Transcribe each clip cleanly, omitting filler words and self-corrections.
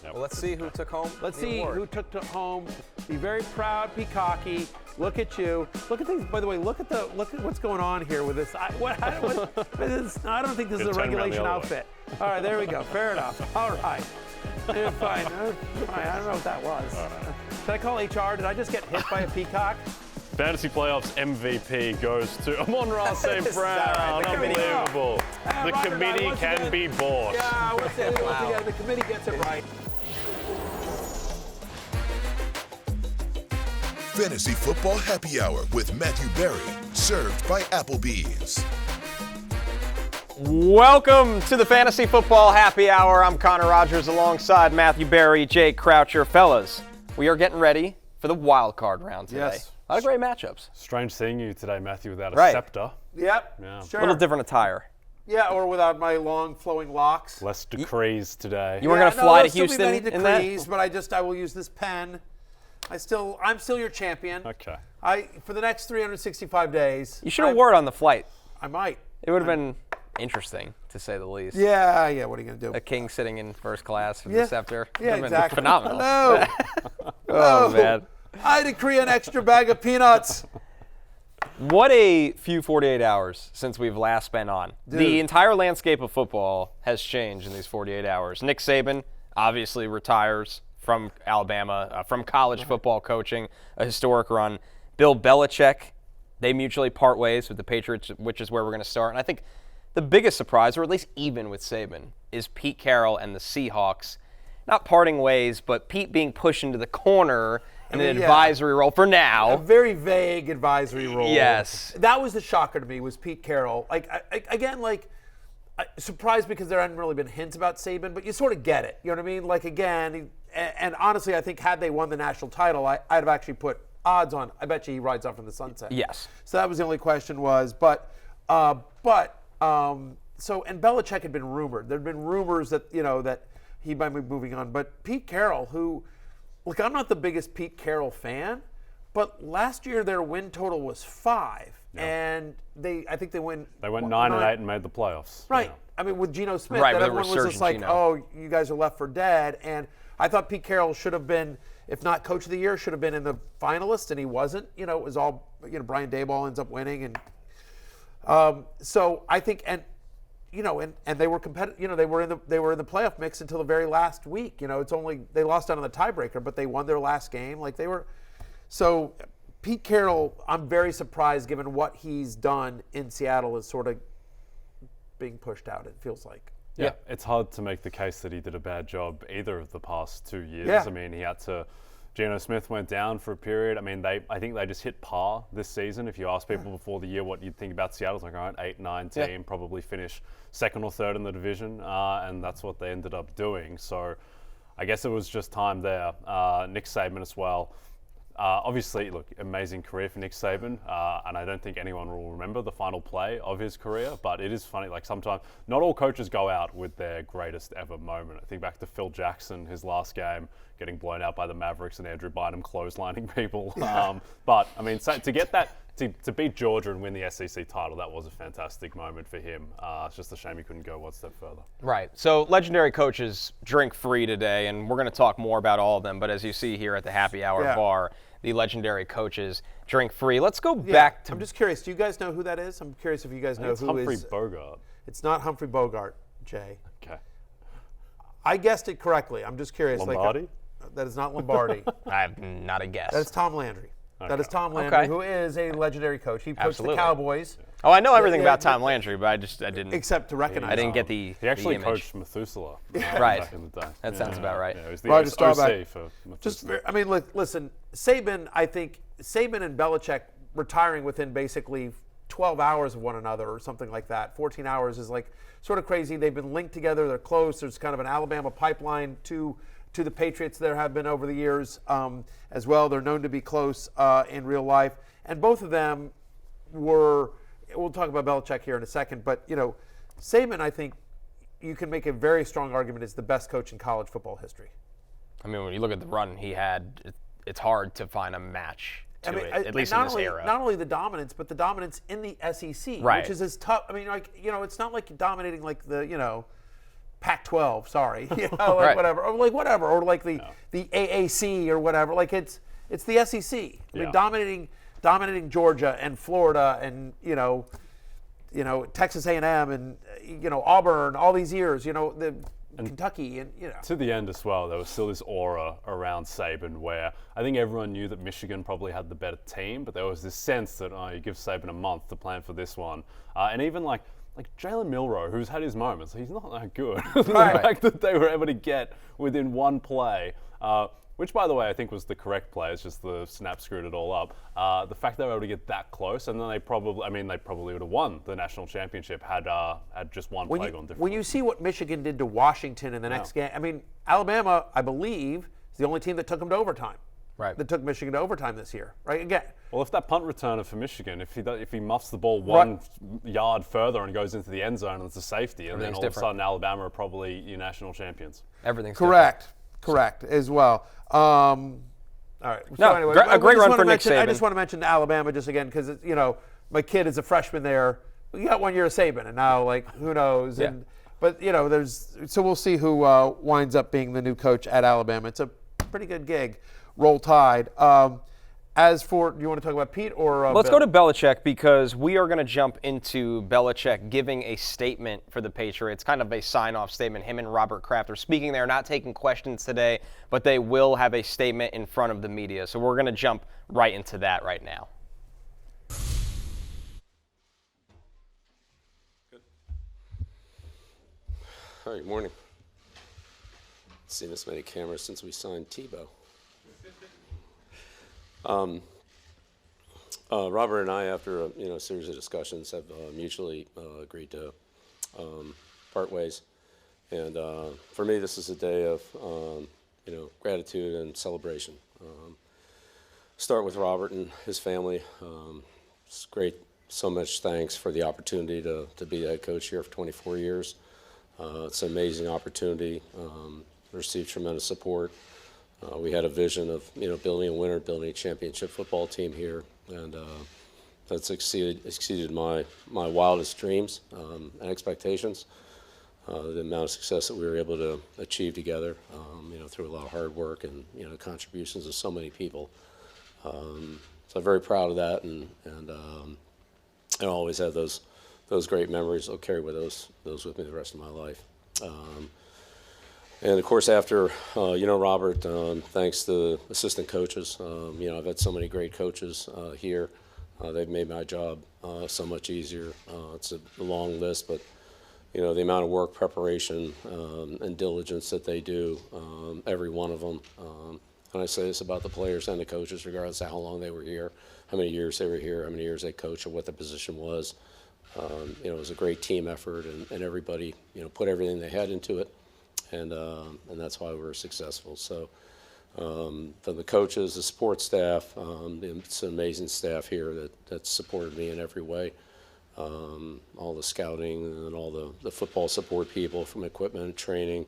Yep. Well, let's see who took home. Let's the see award. who took to home. Be very proud, be cocky. Look at you. Look at things. By the way, look at what's going on here with this. I don't think this is a regulation outfit. All right, there we go. Fair enough. All right. Yeah, fine. Fine. I don't know what that was. Did I call HR? Did I just get hit by a peacock? Fantasy Playoffs MVP goes to Amon-Ra St. Brown. Right. Unbelievable. The committee can be bought. Yeah, we'll say it all together. The committee gets it right. Fantasy Football Happy Hour with Matthew Berry, served by Applebee's. Welcome to the Fantasy Football Happy Hour. I'm Connor Rogers alongside Matthew Berry, Jake Croucher. Fellas, we are getting ready for the wild card round today. Yes. A lot of great matchups. Strange seeing you today, Matthew, without a scepter. Yep. Yeah. Sure. A little different attire. Yeah, or without my long flowing locks. Less decrees today. You weren't going to fly to there'll Houston still be many in that? decrees, but I will use this pen. I'm still your champion. Okay. For the next 365 days. You should have wore it on the flight. I might. It would have been interesting, to say the least. Yeah. What are you going to do? A king sitting in first class with the scepter. Yeah, Would've been exactly. Phenomenal. No. Oh, man. I decree an extra bag of peanuts. What a few 48 hours since we've last been on. Dude. The entire landscape of football has changed in these 48 hours. Nick Saban obviously retires from Alabama, from college football coaching, a historic run. Bill Belichick, they mutually part ways with the Patriots, which is where we're going to start. And I think the biggest surprise, or at least even with Saban, is Pete Carroll and the Seahawks not parting ways, but Pete being pushed into the corner in an advisory role for now. A very vague advisory role. Yes. That was the shocker to me, was Pete Carroll. Surprised because there hadn't really been hints about Saban, but you sort of get it. You know what I mean? And honestly, I think had they won the national title, I'd have actually put odds on. I bet you he rides off in the sunset. Yes. So that was the only question was, and Belichick had been rumored. There'd been rumors that that he might be moving on, but Pete Carroll, who, look, I'm not the biggest Pete Carroll fan, but last year their win total was 5, and I think they went 9-8 and made the playoffs. Right. Yeah. I mean, with Geno Smith, Right, that with a everyone was just like, Geno. oh, you guys are left for dead. And I thought Pete Carroll should have been, if not Coach of the Year, should have been in the finalists, and he wasn't. It was all, Brian Daboll ends up winning, and so I think, and they were competitive. They were in the playoff mix until the very last week. It's only they lost out on the tiebreaker, but they won their last game. So Pete Carroll, I'm very surprised given what he's done in Seattle is sort of being pushed out. It feels like. Yeah, it's hard to make the case that he did a bad job either of the past 2 years. Yeah. I mean, Geno Smith went down for a period. I mean, I think they just hit par this season. If you ask people before the year what you'd think about Seattle, it's like, all right, 8-9 team, probably finish second or third in the division, and that's what they ended up doing. So I guess it was just time there. Nick Saban as well. Obviously, look, amazing career for Nick Saban, and I don't think anyone will remember the final play of his career, but it is funny, like sometimes not all coaches go out with their greatest ever moment. I think back to Phil Jackson, his last game, getting blown out by the Mavericks and Andrew Bynum clotheslining people. But, I mean, so to get that, to beat Georgia and win the SEC title, that was a fantastic moment for him. It's just a shame he couldn't go one step further. Right. So legendary coaches drink free today, and we're going to talk more about all of them. But as you see here at the Happy Hour bar, the legendary coaches drink free. Let's go back to. I'm just curious. Do you guys know who that is? I'm curious if you guys know It's who Humphrey is. Bogart. It's not Humphrey Bogart, Jay. Okay. I guessed it correctly. I'm just curious. Lombardi? That is not Lombardi. I have not a guess. That is Tom Landry. Okay. That is Tom Landry, Okay. who is a legendary coach. He coached Absolutely. the Cowboys. Oh, I know everything Yeah, about Tom Landry, but I didn't. Except to recognize I didn't him. get the. He actually the image. coached Methuselah Right. back in the day. That sounds about right. Yeah, it was the Roger OC Staubach. for Methuselah. Just, I mean, look, listen, Saban, I think Saban and Belichick retiring within basically 12 hours of one another or something like that. 14 hours is like sort of crazy. They've been linked together. They're close. There's kind of an Alabama pipeline to the Patriots there have been over the years as well. They're known to be close in real life. And both of them we'll talk about Belichick here in a second, but, Saban, I think you can make a very strong argument is the best coach in college football history. I mean, when you look at the run he had, it's hard to find a match to it, at least in this era. Not only the dominance, but the dominance in the SEC, Right. which is as tough. I mean, it's not like dominating like the, Pac-12. Sorry, like whatever, or like the AAC or whatever. Like it's the SEC. I mean, dominating Georgia and Florida and Texas A&M and Auburn all these years. Kentucky and To the end as well, there was still this aura around Saban where I think everyone knew that Michigan probably had the better team, but there was this sense that you give Saban a month to plan for this one, and even like Jalen Milroe, who's had his moments, he's not that good. The fact that they were able to get within one play, which by the way I think was the correct play, it's just the snap screwed it all up. The fact they were able to get that close, and then they probably would have won the national championship had just one play gone different. When you see what Michigan did to Washington in the next game, I mean, Alabama, I believe, is the only team that took them to overtime. Right. That took Michigan to overtime this year. Right. Again. Well, if that punt returner for Michigan, if he muffs the ball 1 yard further and goes into the end zone and it's a safety, and then all of a sudden Alabama are probably your national champions. Everything's correct. Correct as well. All right. No, anyway, a great run for Nick Saban. I just want to mention Alabama just again because my kid is a freshman there. We got 1 year of Saban, and now who knows? Yeah. But so we'll see who winds up being the new coach at Alabama. It's a pretty good gig. Roll Tide. As for, do you want to talk about Pete or Let's Bill? go to Belichick because we are going to jump into Belichick giving a statement for the Patriots, kind of a sign-off statement. Him and Robert Kraft are speaking. They're not taking questions today, but they will have a statement in front of the media. So we're going to jump right into that right now. Good. All right, morning. Seen this many cameras since we signed Tebow. Robert and I, after a series of discussions, have mutually agreed to part ways. And for me, this is a day of gratitude and celebration. Start with Robert and his family. It's great. So much thanks for the opportunity to be the head coach here for 24 years. It's an amazing opportunity. Received tremendous support. We had a vision of building a winner, building a championship football team here, and that's exceeded my wildest dreams and expectations. The amount of success that we were able to achieve together, through a lot of hard work and contributions of so many people. So I'm very proud of that, and I always have those great memories. I'll carry those with me the rest of my life. And of course, after Robert, thanks to the assistant coaches. I've had so many great coaches here. They've made my job so much easier. It's a long list, but the amount of work, preparation, and diligence that they do, every one of them. And I say this about the players and the coaches, regardless of how long they were here, how many years they were here, how many years they coached, or what the position was. It was a great team effort, and everybody put everything they had into it. And that's why we were successful. So from the coaches, the support staff, it's an amazing staff here that supported me in every way. All the scouting and all the football support people from equipment, training,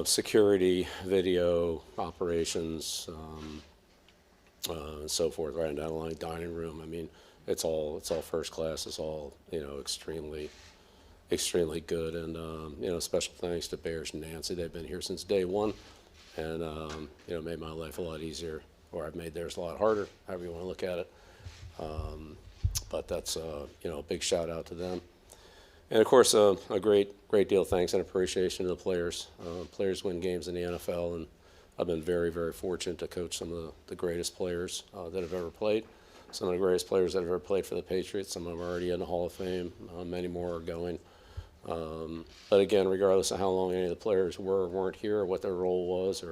security, video, operations, and so forth, right down the line, dining room. I mean, it's all first class. It's all extremely good, and special thanks to Bears and Nancy. They've been here since day one, and made my life a lot easier, or I've made theirs a lot harder, however you want to look at it. But that's a big shout out to them, and of course a great deal of thanks and appreciation to the players. Players win games in the NFL, and I've been very, very fortunate to coach some of the greatest players that have ever played. Some of the greatest players that have ever played for the Patriots. Some of them are already in the Hall of Fame. Many more are going. But again, regardless of how long any of the players were or weren't here, or what their role was,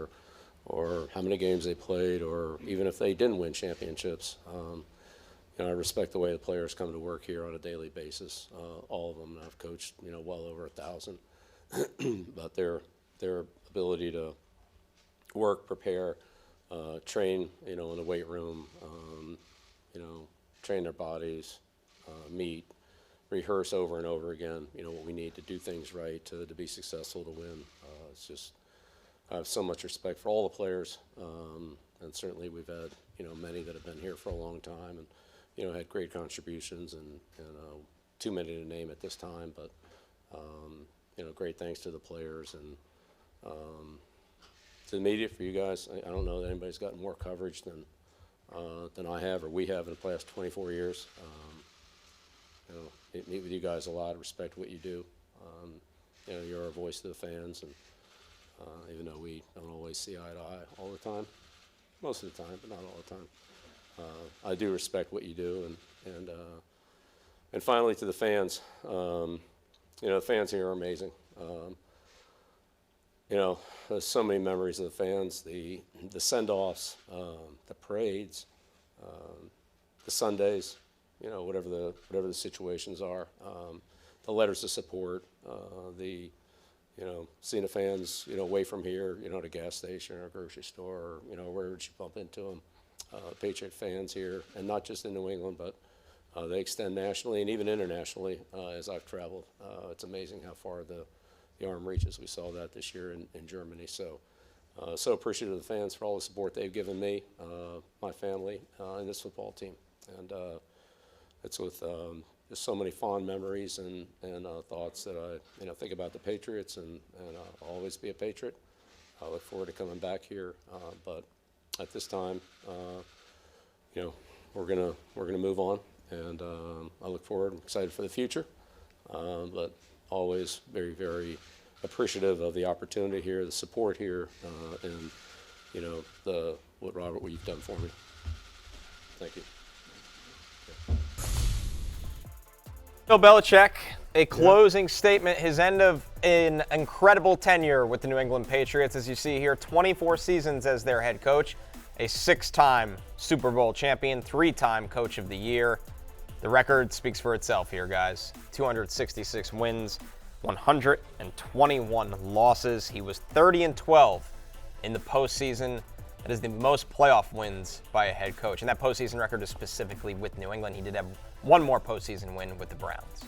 or how many games they played, or even if they didn't win championships, I respect the way the players come to work here on a daily basis. All of them. I've coached, well over 1,000. But their ability to work, prepare, train, in the weight room, train their bodies, meet, rehearse over and over again, what we need to do things right to be successful, to win. It's just, I have so much respect for all the players, and certainly we've had, many that have been here for a long time and, had great contributions, and too many to name at this time, but, great thanks to the players and to the media, for you guys. I don't know that anybody's gotten more coverage than I have or we have in the past 24 years. Meet with you guys a lot, respect what you do. You're a voice to the fans, and even though we don't always see eye to eye all the time, most of the time, but not all the time, I do respect what you do. And finally, to the fans, the fans here are amazing. There's so many memories of the fans, the send-offs, the parades, the Sundays, whatever the situations are, the letters of support, seeing the fans, away from here, at a gas station or a grocery store, or, wherever you bump into them. Patriot fans here, and not just in New England, but they extend nationally and even internationally as I've traveled. It's amazing how far the arm reaches. We saw that this year in Germany. So appreciative of the fans for all the support they've given me, my family, and this football team. And it's with just so many fond memories and thoughts that I think about the Patriots, and I'll always be a Patriot. I look forward to coming back here, but at this time, we're gonna move on, and I look forward. I'm excited for the future, but always very, very appreciative of the opportunity here, the support here, and what you've done for me. Thank you. Bill Belichick, a closing statement, his end of an incredible tenure with the New England Patriots, as you see here, 24 seasons as their head coach, a 6-time Super Bowl champion, 3-time Coach of the Year. The record speaks for itself here, guys. 266 wins, 121 losses. He was 30-12 in the postseason. That is the most playoff wins by a head coach. And that postseason record is specifically with New England. He did have one more postseason win with the Browns.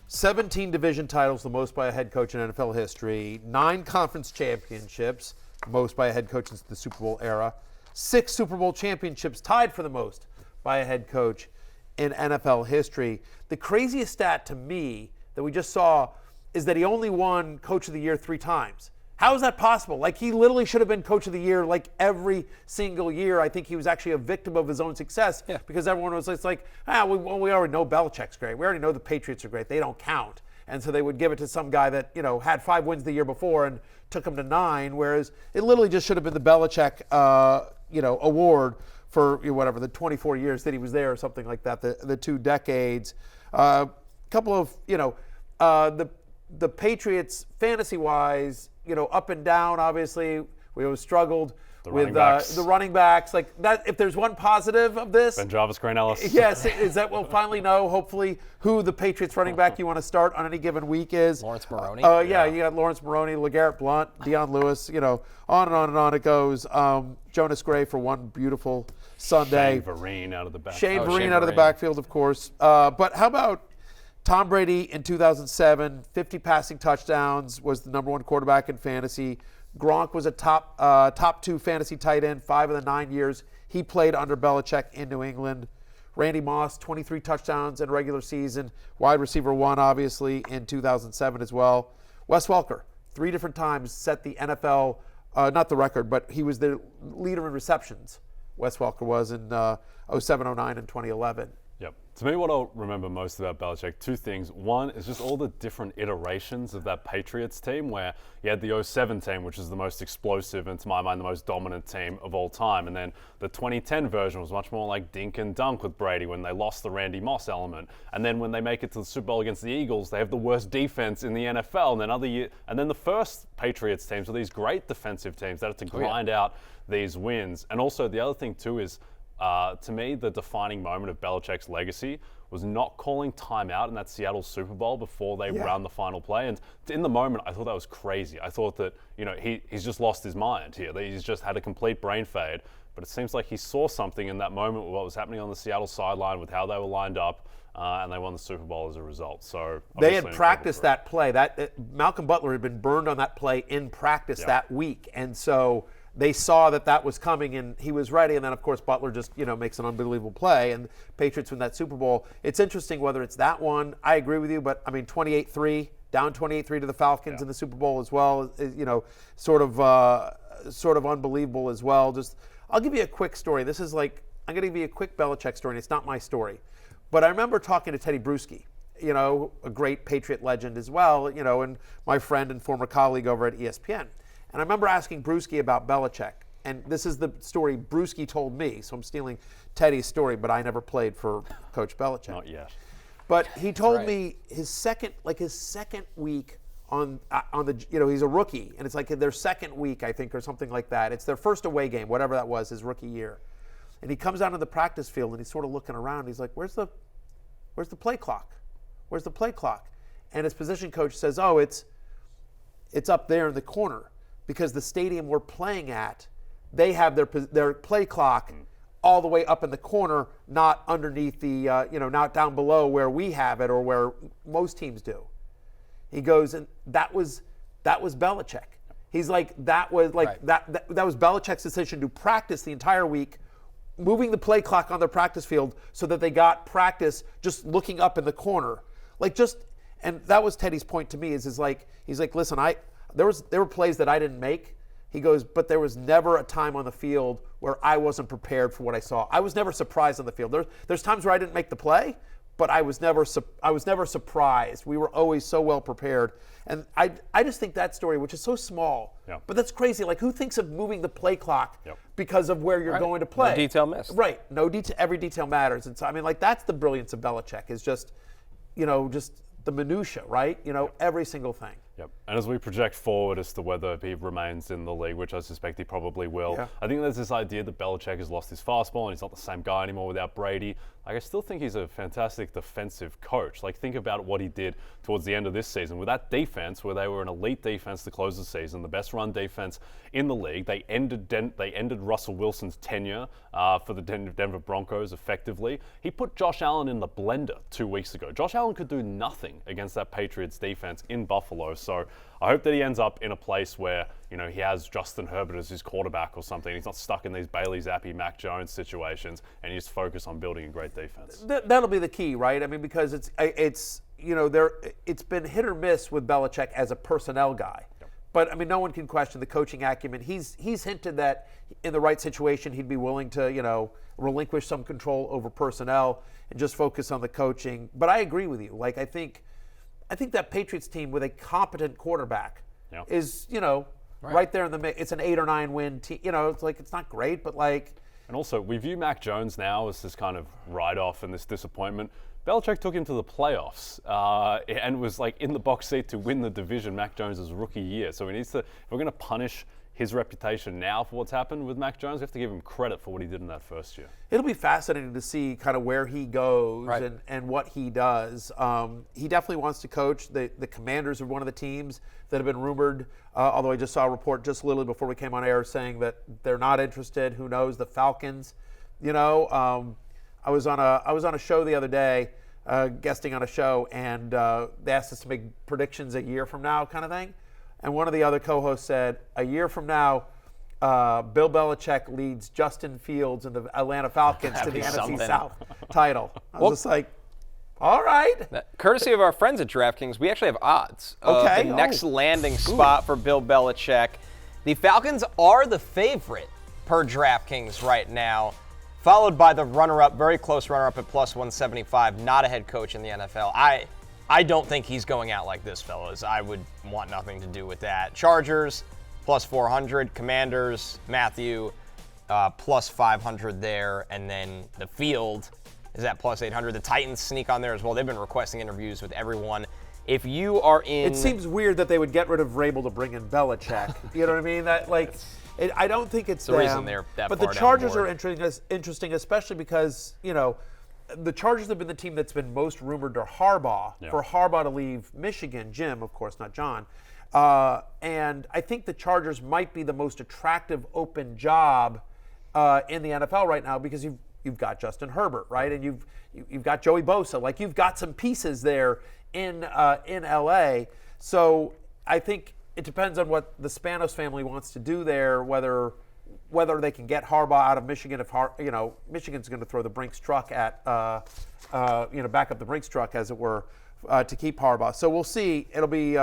17 division titles, the most by a head coach in NFL history. 9 conference championships, most by a head coach since the Super Bowl era. 6 Super Bowl championships, tied for the most by a head coach in NFL history. The craziest stat to me that we just saw is that he only won Coach of the Year 3 times. How is that possible? Like, he literally should have been Coach of the Year like every single year. I think he was actually a victim of his own success because everyone was like, we already know Belichick's great. We already know the Patriots are great. They don't count. And so they would give it to some guy that, had 5 wins the year before and took him to 9, whereas it literally just should have been the Belichick, award for whatever, the 24 years that he was there or something like that, the 2 decades. Couple of, the Patriots fantasy-wise, up and down, obviously. We always struggled with the running backs. Like that, if there's one positive of this. Ben Jarvis, Grant Ellis. Yes, is that we'll finally know, hopefully, who the Patriots running back you want to start on any given week is. Lawrence Maroney. You got Lawrence Maroney, LeGarrette Blount, Deion Lewis, on and on and on it goes. Jonas Gray for one beautiful Sunday. Shane Vereen out of the backfield. Shane Vereen out of the backfield, of course. But how about Tom Brady in 2007, 50 passing touchdowns, was the number 1 quarterback in fantasy. Gronk was a top 2 fantasy tight end 5 of the 9 years he played under Belichick in New England. Randy Moss, 23 touchdowns in regular season. Wide receiver 1, obviously, in 2007 as well. Wes Welker, 3 different times set the NFL, not the record, but he was the leader in receptions. Wes Welker was in 07, 09, and 2011. Yep. To me, what I'll remember most about Belichick, 2 things. One is just all the different iterations of that Patriots team, where you had the 07 team, which is the most explosive and, to my mind, the most dominant team of all time. And then the 2010 version was much more like dink and dunk with Brady when they lost the Randy Moss element. And then when they make it to the Super Bowl against the Eagles, they have the worst defense in the NFL. And then the first Patriots teams are these great defensive teams that have to grind out these wins. And also the other thing too is, to me, the defining moment of Belichick's legacy was not calling timeout in that Seattle Super Bowl before they run the final play. And in the moment, I thought that was crazy. I thought that, he's just lost his mind here. That he's just had a complete brain fade. But it seems like he saw something in that moment with what was happening on the Seattle sideline with how they were lined up, and they won the Super Bowl as a result. So they had practiced that play. Malcolm Butler had been burned on that play in practice that week. And so they saw that was coming, and he was ready. And then, of course, Butler just, makes an unbelievable play, and Patriots win that Super Bowl. It's interesting whether it's that one. I agree with you, but, 28-3 down 28-3 to the Falcons in the Super Bowl as well. Sort of unbelievable as well. I'll give you a quick story. I'm going to give you a quick Belichick story, and it's not my story. But I remember talking to Teddy Bruschi, a great Patriot legend as well, and my friend and former colleague over at ESPN. And I remember asking Bruschi about Belichick. And this is the story Bruschi told me, so I'm stealing Teddy's story, but I never played for Coach Belichick. Not yet. But he told me his second week on the, he's a rookie, and it's like their second week, I think, or something like that. It's their first away game, whatever that was, his rookie year. And he comes out of the practice field, and he's sort of looking around. He's like, where's the play clock? Where's the play clock? And his position coach says, oh, it's up there in the corner, because the stadium we're playing at, they have their play clock all the way up in the corner, not underneath the, not down below where we have it or where most teams do. He goes, and that was Belichick. He's like, that was Belichick's decision to practice the entire week, moving the play clock on their practice field so that they got practice just looking up in the corner. And that was Teddy's point to me he's like, listen, there were plays that I didn't make. He goes, but there was never a time on the field where I wasn't prepared for what I saw. I was never surprised on the field. There's times where I didn't make the play, but I was never surprised. We were always so well prepared. And I just think that story, which is so small, but that's crazy. Like, who thinks of moving the play clock because of where you're going to play? No detail missed. Right. No detail. Every detail matters. And so, that's the brilliance of Belichick, is just the minutia, right? Every single thing. Yep. And as we project forward as to whether he remains in the league, which I suspect he probably will, I think there's this idea that Belichick has lost his fastball and he's not the same guy anymore without Brady. I still think he's a fantastic defensive coach. Think about what he did towards the end of this season with that defense, where they were an elite defense to close the season, the best run defense in the league. They ended Russell Wilson's tenure for the Denver Broncos effectively. He put Josh Allen in the blender 2 weeks ago. Josh Allen could do nothing against that Patriots defense in Buffalo. So I hope that he ends up in a place where, he has Justin Herbert as his quarterback or something. He's not stuck in these Bailey Zappi, Mac Jones situations, and he's focused on building a great defense. That'll be the key, right? Because it's been hit or miss with Belichick as a personnel guy. Yep. But no one can question the coaching acumen. He's hinted that in the right situation he'd be willing to, relinquish some control over personnel and just focus on the coaching. But I agree with you. I think that Patriots team with a competent quarterback is, right there in the mix. It's an 8 or 9 win team. It's not great, but And also, we view Mac Jones now as this kind of write-off and this disappointment. Belichick took him to the playoffs and was in the box seat to win the division Mac Jones' rookie year. So if we're going to punish his reputation now for what's happened with Mac Jones, we have to give him credit for what he did in that first year. It'll be fascinating to see kind of where he goes and what he does. He definitely wants to coach. The Commanders are one of the teams that have been rumored, although I just saw a report just literally before we came on air saying that they're not interested. Who knows? The Falcons, I was on a show the other day, guesting on a show, and they asked us to make predictions a year from now kind of thing. And one of the other co-hosts said, a year from now, Bill Belichick leads Justin Fields and the Atlanta Falcons to the NFC South title. I was just like, all right. Courtesy of our friends at DraftKings, we actually have odds of the next landing spot for Bill Belichick. The Falcons are the favorite per DraftKings right now, followed by the runner-up, very close runner-up at plus 175, not a head coach in the NFL. I don't think he's going out like this, fellas. I would want nothing to do with that. Chargers, plus 400. Commanders, Matthew, plus 500 there. And then the field is at plus 800. The Titans sneak on there as well. They've been requesting interviews with everyone. If you are in... It seems weird that they would get rid of Vrabel to bring in Belichick. You know what I mean? I don't think it's the reason they're that but far the Chargers down are interesting, especially because, the Chargers have been the team that's been most rumored to Harbaugh, for Harbaugh to leave Michigan. Jim, of course, not John. And I think the Chargers might be the most attractive open job in the NFL right now because you've got Justin Herbert, right? And you've got Joey Bosa. You've got some pieces there in LA. So I think it depends on what the Spanos family wants to do there, whether they can get Harbaugh out of Michigan. If Michigan's going to throw the Brinks truck at, back up the Brinks truck, as it were. to keep Harbaugh. So we'll see. It'll be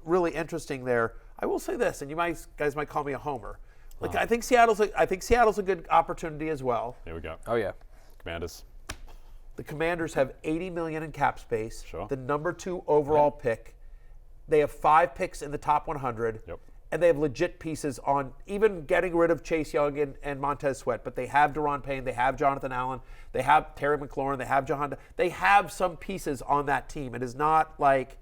really interesting there. I will say this, and you guys might call me a homer. Like I think Seattle's a good opportunity as well. Here we go. Oh, yeah. Commanders. The Commanders have $80 million in cap space. Sure. The number 2 overall pick. They have 5 picks in the top 100. Yep. And they have legit pieces on even getting rid of Chase Young and Montez Sweat. But they have Daron Payne. They have Jonathan Allen. They have Terry McLaurin. They have Jahan. They have some pieces on that team. It is not like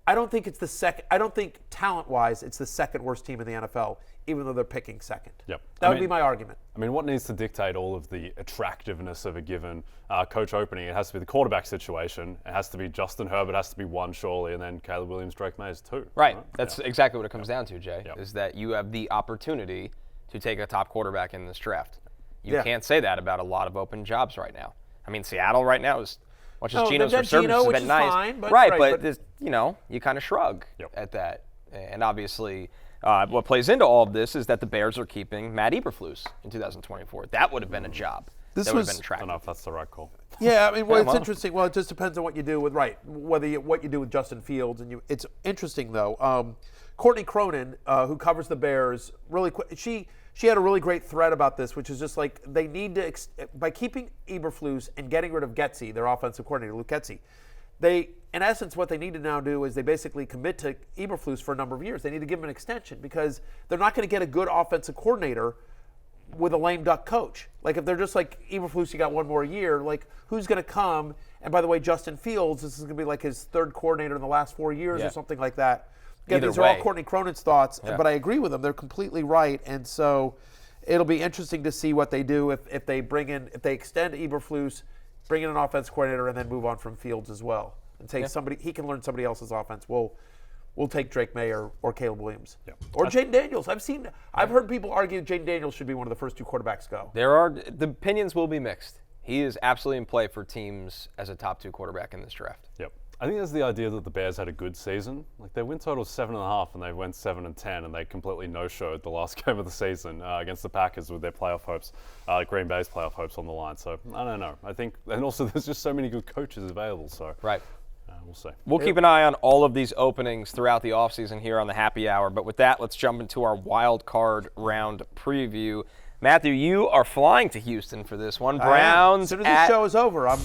I don't think it's the second. I don't think talent-wise it's the second worst team in the NFL, even though they're picking second. Yep. That would be my argument. I mean, what needs to dictate all of the attractiveness of a given coach opening? It has to be the quarterback situation. It has to be Justin Herbert has to be 1 surely, and then Caleb Williams, Drake May is 2. Right. That's exactly what it comes down to, Jay, Yep. is that you have the opportunity to take a top quarterback in this draft. You Yeah. can't say that about a lot of open jobs right now. I mean, Seattle right now is, much as No, Geno's they've got resurgence Geno, has which been is nice. fine, but- right, right, but but- this, you kind of shrug Yep. at that. And obviously, what plays into all of this is that the Bears are keeping Matt Eberflus in 2024. That would have been a job. This that would was- have been I attractive. don't know if that's the right call. Yeah, I mean, well, Yeah, it's well. interesting. Well, it just depends on what you do with what you do with Justin Fields, and it's interesting though. Courtney Cronin, who covers the Bears, really quick. She had a really great thread about this, which is just like they need to by keeping Eberflus and getting rid of Getsy, their offensive coordinator, Luke Getsy. They, in essence, what they need to now do is they basically commit to Eberflus for a number of years. They need to give him an extension because they're not going to get a good offensive coordinator with a lame duck coach. Like if they're just like Eberflus, you got 1 more year. Like who's going to come? And by the way, Justin Fields, this is going to be like his 3rd coordinator in the last 4 years Yeah. or something like that. Again, Either these are all way. Courtney Cronin's thoughts, Yeah. but I agree with them. They're completely right, and so it'll be interesting to see what they do if they extend Eberflus, bring in an offense coordinator, and then move on from Fields as well, and say he can learn somebody else's offense. We'll take Drake May or Caleb Williams or Jaden Daniels. I've heard people argue Jaden Daniels should be one of the first 2 quarterbacks go. The opinions will be mixed. He is absolutely in play for teams as a top 2 quarterback in this draft. Yep. I think there's the idea that the Bears had a good season. Like their win total is 7.5, and they went 7-10, and they completely no-showed the last game of the season against the Packers with their playoff hopes, Green Bay's playoff hopes on the line. So I don't know. I think, and also there's just so many good coaches available. So Right. we'll see. We'll keep an eye on all of these openings throughout the offseason here on the Happy Hour. But with that, let's jump into our wild card round preview. Matthew, you are flying to Houston for this one. Browns As soon as the show is over, I'm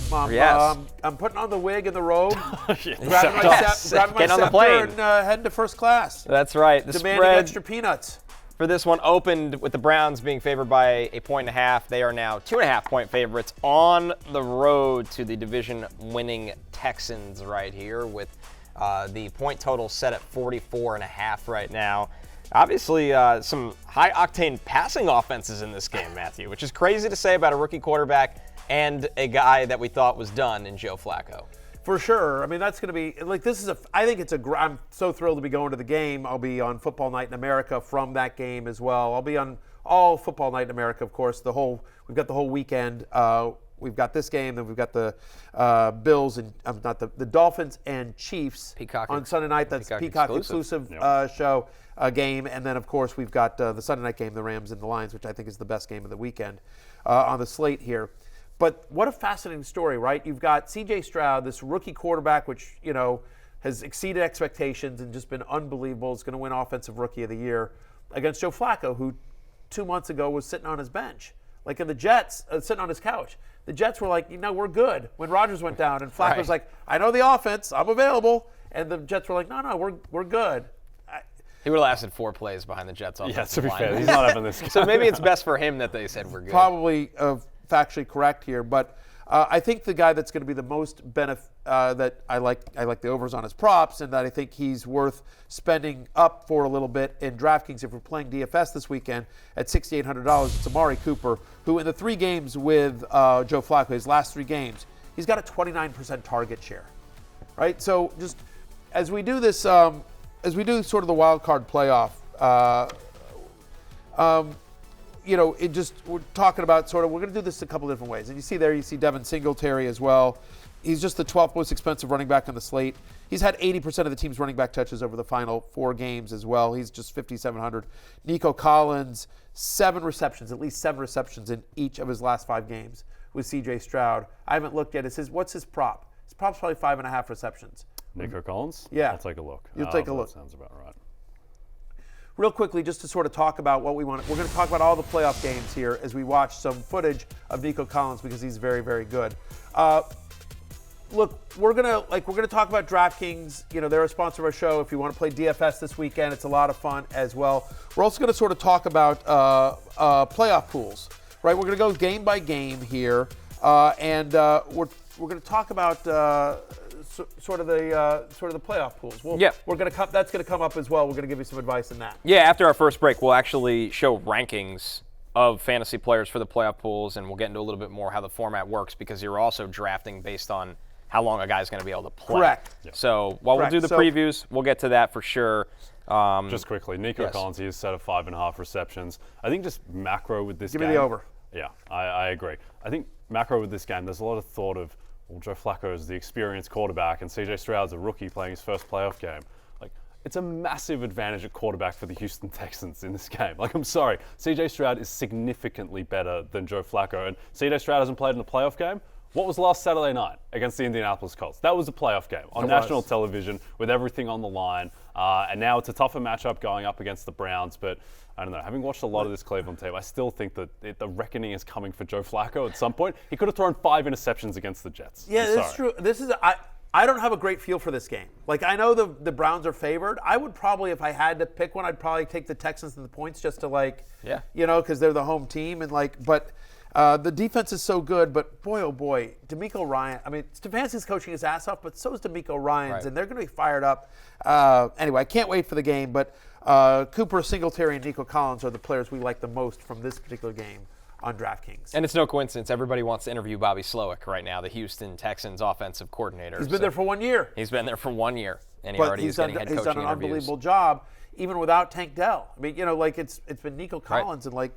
putting on the wig and the robe, grabbing my Get on the scepter plane. and heading to first class. That's right. The Demanding spread extra peanuts. for this one opened with the Browns being favored by 1.5. They are now 2.5-point favorites on the road to the division-winning Texans right here, with the point total set at 44.5 right now. Obviously, some high-octane passing offenses in this game, Matthew, which is crazy to say about a rookie quarterback and a guy that we thought was done in Joe Flacco. For sure. I mean, that's going to be like I'm so thrilled to be going to the game. I'll be on Football Night in America from that game as well. I'll be on all Football Night in America, of course. We've got the whole weekend. We've got this game, then we've got the Bills and the Dolphins and Chiefs on Sunday night. That's Peacock exclusive show game, and then of course we've got the Sunday night game, the Rams and the Lions, which I think is the best game of the weekend on the slate here. But what a fascinating story, right? You've got C.J. Stroud, this rookie quarterback, which has exceeded expectations and just been unbelievable. Is going to win Offensive Rookie of the Year against Joe Flacco, who 2 months ago was sitting on his bench, like in the Jets, sitting on his couch. The Jets were like, we're good when Rodgers went down, and Flacco was like, I know the offense, I'm available, and the Jets were like, no, we're good. He would have lasted 4 plays behind the Jets offensive Yeah, to be line. fair, he's not having this. So maybe it's best for him that they said we're good. Probably factually correct here, but I think the guy that's going to be the most that I like the overs on his props, and that I think he's worth spending up for a little bit in DraftKings if we're playing DFS this weekend at $6,800. It's Amari Cooper, who in the 3 games with Joe Flacco, his last 3 games, he's got a 29% target share. Right, so just as we do this, as we do sort of the wild card playoff. We're talking about we're going to do this a couple different ways. And you see Devin Singletary as well. He's just the 12th most expensive running back on the slate. He's had 80% of the team's running back touches over the final 4 games as well. He's just 5,700. Nico Collins, 7 receptions, at least 7 receptions in each of his last 5 games with C.J. Stroud. I haven't looked yet. What's his prop? It's probably 5.5 receptions. Nico Collins? Yeah. I'll take a look. You'll take a look. That sounds about right. Real quickly, just to sort of talk about what we want. We're going to talk about all the playoff games here as we watch some footage of Nico Collins because he's very, very good. Look, we're gonna talk about DraftKings. You know, they're a sponsor of our show. If you want to play DFS this weekend, it's a lot of fun as well. We're also going to sort of talk about playoff pools, right? We're going to go game by game here, and we're going to talk about sort of the playoff pools. We're going to that's going to come up as well. We're going to give you some advice on that. Yeah, after our first break, we'll actually show rankings of fantasy players for the playoff pools, and we'll get into a little bit more how the format works because you're also drafting based on how long a guy's going to be able to play. Correct. Yeah. So while we'll do the previews, we'll get to that for sure. Just quickly, Nico Collins, he has set of 5.5 receptions. I think just macro with this game. Give me the over. Yeah, I agree. I think macro with this game, there's a lot of thought of, well, Joe Flacco is the experienced quarterback and CJ Stroud's a rookie playing his first playoff game. Like, it's a massive advantage at quarterback for the Houston Texans in this game. Like, I'm sorry, CJ Stroud is significantly better than Joe Flacco, and CJ Stroud hasn't played in a playoff game. What was last Saturday night against the Indianapolis Colts? That was a playoff game on national television with everything on the line. And now it's a tougher matchup going up against the Browns. But I don't know. Having watched a lot of this Cleveland tape, I still think that the reckoning is coming for Joe Flacco at some point. He could have thrown 5 interceptions against the Jets. Yeah, that's true. I don't have a great feel for this game. Like, I know the Browns are favored. I would probably, if I had to pick one, I'd probably take the Texans and the points just to because they're the home team and but. The defense is so good, but boy, oh boy, DeMeco Ryan. I mean, Stefanski's coaching his ass off, but so is DeMeco Ryans, and they're going to be fired up. Anyway, I can't wait for the game, but Cooper, Singletary, and Nico Collins are the players we like the most from this particular game on DraftKings. And it's no coincidence. Everybody wants to interview Bobby Slowick right now, the Houston Texans offensive coordinator. He's been there for 1 year. He's been there for 1 year, and he's done an unbelievable job, even without Tank Dell. I mean, it's been Nico Collins and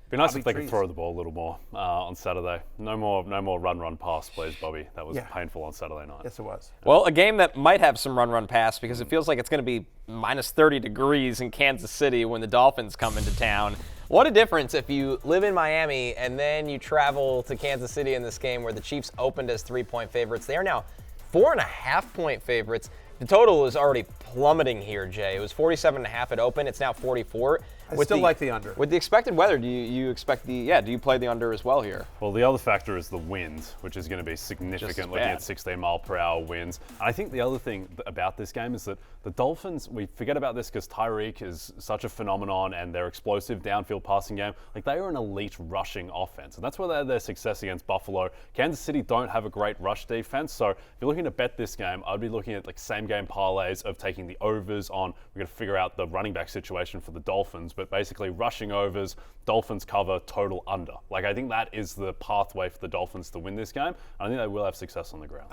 It'd be nice if they could throw the ball a little more on Saturday. No more run, pass, please, Bobby. That was painful on Saturday night. Yes, it was. Well, a game that might have some run, pass because it feels like it's going to be minus 30 degrees in Kansas City when the Dolphins come into town. What a difference if you live in Miami and then you travel to Kansas City in this game where the Chiefs opened as 3-point favorites. They are now 4.5-point favorites. The total is already plummeting here, Jay. It was 47.5 at open. It's now 44. I still like the under. With the expected weather, do you expect do you play the under as well here? Well, the other factor is the wind, which is going to be significant, looking at 16-mile-per-hour winds. And I think the other thing about this game is that the Dolphins, we forget about this because Tyreek is such a phenomenon and their explosive downfield passing game. Like, they are an elite rushing offense, and that's where they had their success against Buffalo. Kansas City don't have a great rush defense, so if you're looking to bet this game, I'd be looking at same-game parlays of taking the overs on. We're going to figure out the running back situation for the Dolphins, but basically rushing overs, Dolphins cover, total under. I think that is the pathway for the Dolphins to win this game. I think they will have success on the ground.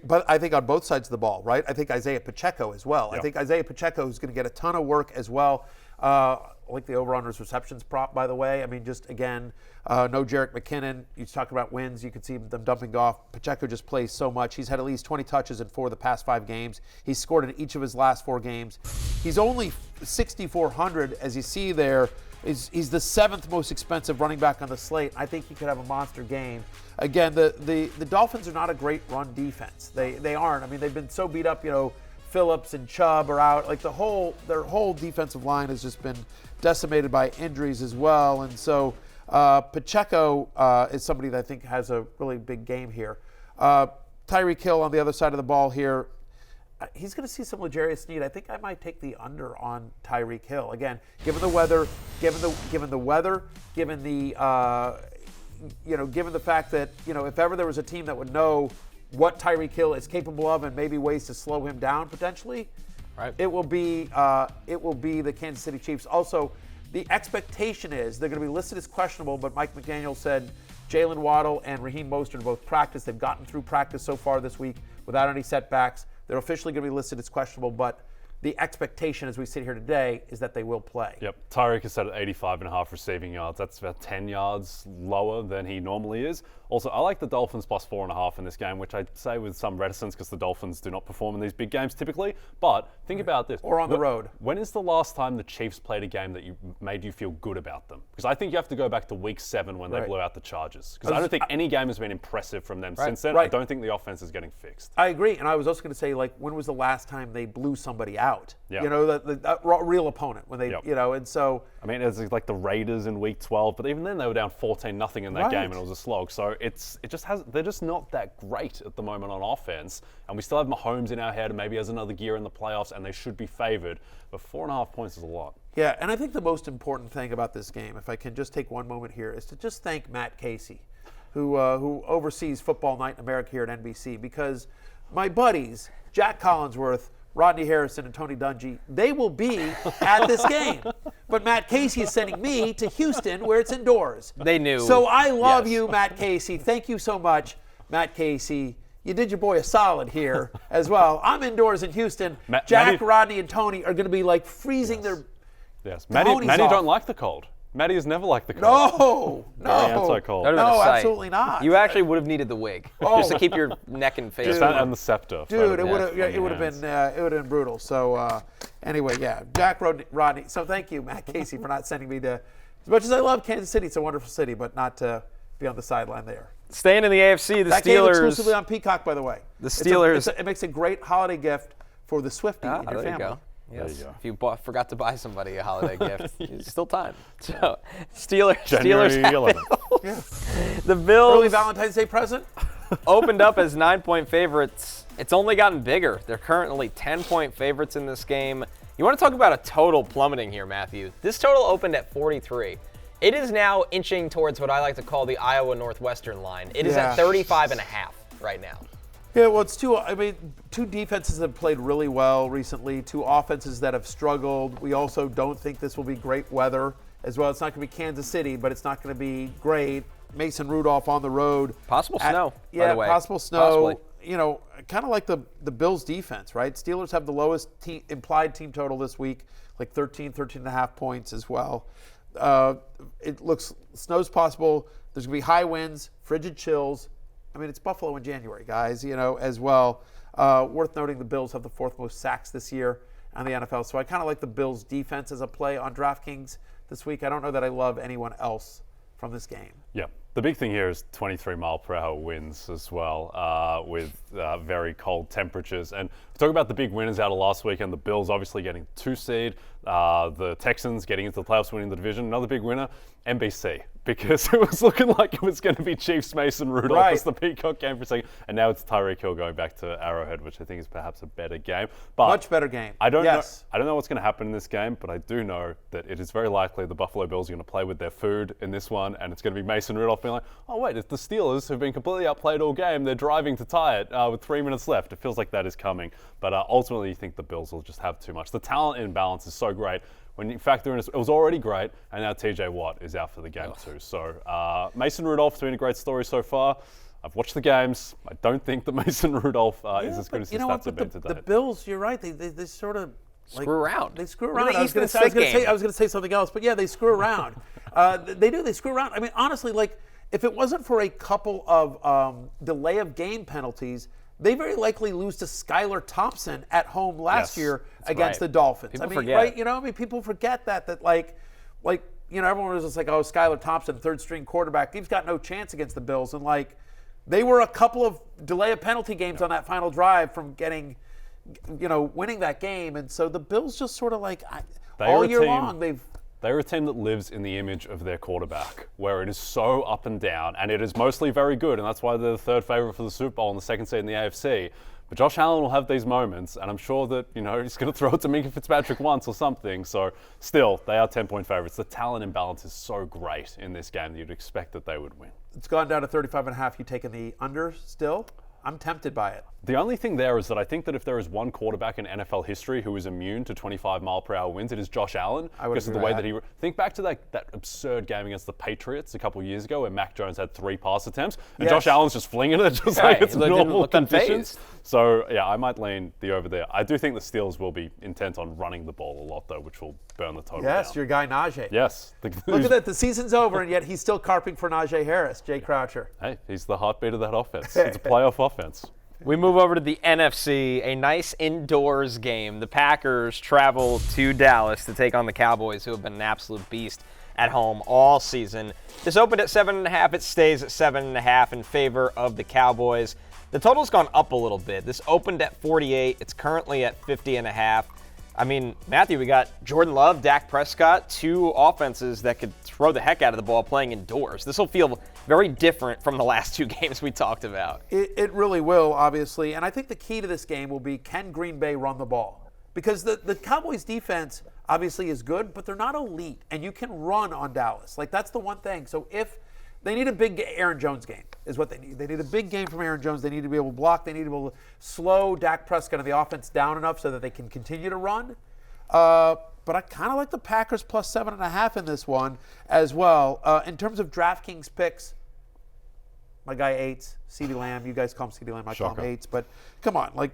But I think on both sides of the ball, right? I think Isaiah Pacheco as well. Yep. I think Isaiah Pacheco is going to get a ton of work as well. I like the over on his receptions prop, by the way. I mean, just again, no Jerick McKinnon. You talk about wins. You can see them dumping off. Pacheco just plays so much. He's had at least 20 touches in 4 of the past 5 games. He's scored in each of his last 4 games. He's only 6,400, as you see there. He's the 7th most expensive running back on the slate. I think he could have a monster game. Again, the Dolphins are not a great run defense. They aren't. I mean, they've been so beat up. Phillips and Chubb are out. Their whole defensive line has just been decimated by injuries as well. And so Pacheco is somebody that I think has a really big game here. Tyreek Hill on the other side of the ball here. He's going to see some L'Jarius Sneed. I think I might take the under on Tyreek Hill. Again, given the weather, given the fact that, if ever there was a team that would know what Tyreek Hill is capable of and maybe ways to slow him down potentially, right, it will be the Kansas City Chiefs. Also, the expectation is they're going to be listed as questionable, but Mike McDaniel said Jalen Waddle and Raheem Mostert both practice. They've gotten through practice so far this week without any setbacks. They're officially going to be listed as questionable, but the expectation as we sit here today is that they will play. Yep. Tyreek is set at 85.5 receiving yards. That's about 10 yards lower than he normally is. Also, I like the Dolphins plus 4.5 in this game, which I say with some reticence because the Dolphins do not perform in these big games typically. But think about this. Or on the road. When is the last time the Chiefs played a game that made you feel good about them? Because I think you have to go back to week 7 when they blew out the Chargers. Because I don't think any game has been impressive from them since then. I don't think the offense is getting fixed. I agree. And I was also going to say, like, when was the last time they blew somebody out? Yeah. You know, that real opponent. When they, you know, and so. I mean, it's like the Raiders in week 12, but even then they were down 14-0 in that game and it was a slog. So they're just not that great at the moment on offense. And we still have Mahomes in our head and maybe has another gear in the playoffs and they should be favored. But 4.5 points is a lot. Yeah, and I think the most important thing about this game, if I can just take one moment here, is to just thank Matt Casey, who oversees Football Night in America here at NBC, because my buddies, Jack Collinsworth, Rodney Harrison, and Tony Dungy, they will be at this game. But Matt Casey is sending me to Houston where it's indoors. They knew. So I love you, Matt Casey. Thank you so much, Matt Casey. You did your boy a solid here as well. I'm indoors in Houston. Jack, Rodney, and Tony are going to be like freezing their Matty off. don't like the cold. Matty has never liked the cold. No. Very anti-cold. No, absolutely not. You actually would have needed the wig just to keep your neck and face. And the scepter. Dude, it would have been brutal. So anyway, yeah, Jack, Rodney. So thank you, Matt Casey, for not sending me to. As much as I love Kansas City, it's a wonderful city, but not to be on the sideline there. Staying in the AFC, the that Steelers. Game exclusively on Peacock, by the way. The Steelers. It makes a great holiday gift for the Swiftie in your there family. You go. Yes. There you go. If you forgot to buy somebody a holiday gift, it's still time. So, Steelers. January 11th. Yeah. The Bills. Early Valentine's Day present. Opened up as 9-point favorites. It's only gotten bigger. They're currently 10-point favorites in this game. You want to talk about a total plummeting here, Matthew? This total opened at 43. It is now inching towards what I like to call the Iowa Northwestern line. It is at 35.5 right now. Yeah, well, it's two defenses have played really well recently, two offenses that have struggled. We also don't think this will be great weather as well. It's not going to be Kansas City, but it's not going to be great. Mason Rudolph on the road. Possible snow, by the way. Possible snow. Possibly. You know, kind of like the Bills' defense, right? Steelers have the lowest implied team total this week, like 13.5 points as well. It looks snow's possible. There's going to be high winds, frigid chills. I mean, it's Buffalo in January, guys, you know, as well. Worth noting the Bills have the 4th most sacks this year on the NFL. So I kind of like the Bills' defense as a play on DraftKings this week. I don't know that I love anyone else from this game. Yeah. The big thing here is 23-mile-per-hour winds as well, with very cold temperatures. And we talk about the big winners out of last weekend. The Bills obviously getting 2 seed, the Texans getting into the playoffs, winning the division. Another big winner, NBC, because it was looking like it was going to be Chiefs Mason Rudolph as the Peacock game for a second, and now it's Tyreek Hill going back to Arrowhead, which I think is perhaps a better game. But much better game. I don't know what's going to happen in this game, but I do know that it is very likely the Buffalo Bills are going to play with their food in this one, and it's going to be Mason Rudolph being like, oh wait, it's the Steelers who've been completely outplayed all game. They're driving to tie it with 3 minutes left. It feels like that is coming, but ultimately you think the Bills will just have too much. The talent imbalance is so great. When you factor in, it was already great, and now TJ Watt is out for the game too. So Mason Rudolph's been a great story so far. I've watched the games. I don't think that Mason Rudolph is as good as his stats have been today. The Bills, you're right. They sort of screw around. They screw around. I was going to say something else, but yeah, they screw around. They do. They screw around. I mean, honestly, like if it wasn't for a couple of delay of game penalties, they very likely lose to Skylar Thompson at home last year against the Dolphins. People forget. Right? You know, I mean, people forget that like you know, everyone was just like, oh, Skylar Thompson, 3rd string quarterback, he's got no chance against the Bills, and like they were a couple of delay of penalty games on that final drive from getting, you know, winning that game, and so the Bills just sort of like all year long They're a team that lives in the image of their quarterback, where it is so up and down, and it is mostly very good, and that's why they're the 3rd favorite for the Super Bowl and the 2nd seed in the AFC. But Josh Allen will have these moments, and I'm sure that, you know, he's going to throw it to Minka Fitzpatrick once or something. So still, they are 10-point favorites. The talent imbalance is so great in this game that you'd expect that they would win. It's gone down to 35.5. You taking the under still? I'm tempted by it. The only thing there is that I think that if there is one quarterback in NFL history who is immune to 25-mile-per-hour winds, it is Josh Allen. Because of the way that he... Think back to that absurd game against the Patriots a couple years ago where Mac Jones had 3 pass attempts, and Josh Allen's just flinging it just like it's normal conditions. So, yeah, I might lean the over there. I do think the Steelers will be intent on running the ball a lot, though, which will burn the total Yes, down. your guy Najee. Yes. Look at that. The season's over, and yet he's still carping for Najee Harris, Jay Croucher. Hey, he's the heartbeat of that offense. It's a playoff offense. We move over to the NFC, a nice indoors game. The Packers travel to Dallas to take on the Cowboys, who have been an absolute beast at home all season. This opened at 7.5. It stays at 7.5 in favor of the Cowboys. The total's gone up a little bit. This opened at 48. It's currently at 50.5. I mean, Matthew, we got Jordan Love, Dak Prescott, two offenses that could throw the heck out of the ball playing indoors. This will feel very different from the last two games we talked about. It really will, obviously. And I think the key to this game will be, can Green Bay run the ball? Because the Cowboys' defense obviously is good, but they're not elite. And you can run on Dallas. Like, that's the one thing. So if they need a big Aaron Jones game is what they need. They need a big game from Aaron Jones. They need to be able to block. They need to be able to slow Dak Prescott and the offense down enough so that they can continue to run. But I kind of like the Packers plus 7.5 in this one as well. In terms of DraftKings picks, my guy Aites, CeeDee Lamb. You guys call him CeeDee Lamb. I call him Aites. But come on, like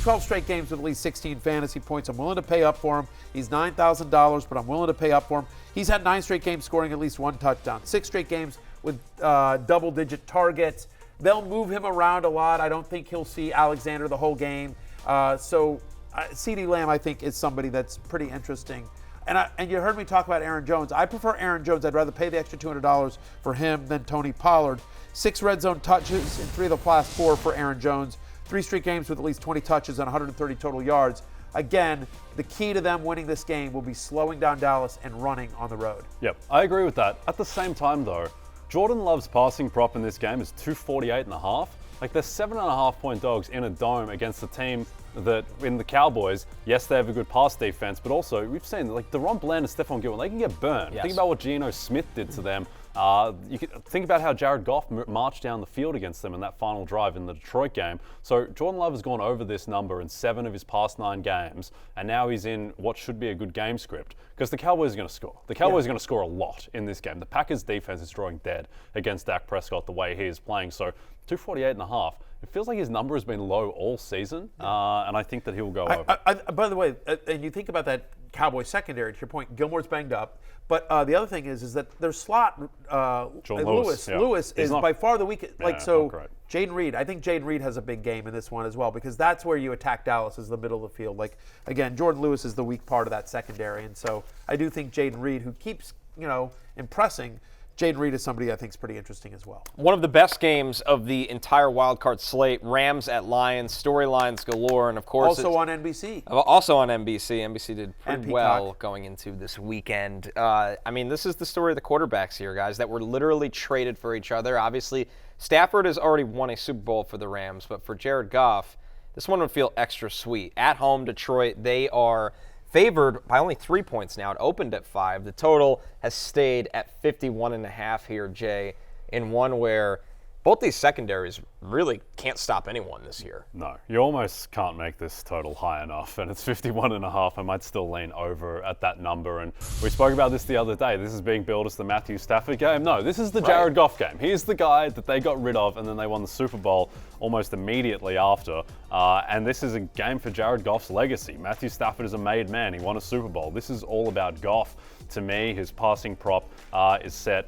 12 straight games with at least 16 fantasy points. I'm willing to pay up for him. He's $9,000, but I'm willing to pay up for him. He's had 9 straight games scoring at least 1 touchdown. 6 straight games with double-digit targets. They'll move him around a lot. I don't think he'll see Alexander the whole game. CeeDee Lamb, I think, is somebody that's pretty interesting. And you heard me talk about Aaron Jones. I prefer Aaron Jones. I'd rather pay the extra $200 for him than Tony Pollard. 6 red zone touches in 3 of the last 4 for Aaron Jones. 3 straight games with at least 20 touches and 130 total yards. Again, the key to them winning this game will be slowing down Dallas and running on the road. Yep, I agree with that. At the same time, though, Jordan Love's passing prop in this game is 248.5. Like, they're 7.5-point dogs in a dome against a team that, in the Cowboys, yes, they have a good pass defense, but also, we've seen, like, Deron Bland and Stephon Gilmore, they can get burned. Yes. Think about what Geno Smith did to them. You can think about how Jared Goff marched down the field against them in that final drive in the Detroit game. So Jordan Love has gone over this number in 7 of his past 9 games, and now he's in what should be a good game script because the Cowboys are going to score. The Cowboys are going to score a lot in this game. The Packers' defense is drawing dead against Dak Prescott the way he is playing. So 248.5. It feels like his number has been low all season, and I think that he will go over. By the way, and you think about that Cowboys secondary, to your point, Gilmore's banged up. But the other thing is that their slot, Lewis is by far the weakest. Jaden Reed, I think Jaden Reed has a big game in this one as well because that's where you attack Dallas is the middle of the field. Like, again, Jordan Lewis is the weak part of that secondary. And so I do think Jaden Reed, who keeps, impressing, Jaden Reed is somebody I think is pretty interesting as well. One of the best games of the entire wildcard slate, Rams at Lions, storylines galore, and of course also on NBC. Also on NBC. NBC did And pretty well Peacock. going into this weekend. This is the story of the quarterbacks here, guys, that were literally traded for each other. Obviously, Stafford has already won a Super Bowl for the Rams, but for Jared Goff, this one would feel extra sweet. At home, Detroit, they are favored by only 3 points now. It opened at 5. The total has stayed at 51.5 here, Jay, in one where both these secondaries really can't stop anyone this year. No, you almost can't make this total high enough, and it's 51.5. I might still lean over at that number, and we spoke about this the other day. This is being billed as the Matthew Stafford game. No, this is the Jared Goff game. He's the guy that they got rid of, and then they won the Super Bowl almost immediately after, and this is a game for Jared Goff's legacy. Matthew Stafford is a made man. He won a Super Bowl. This is all about Goff. To me, his passing prop is set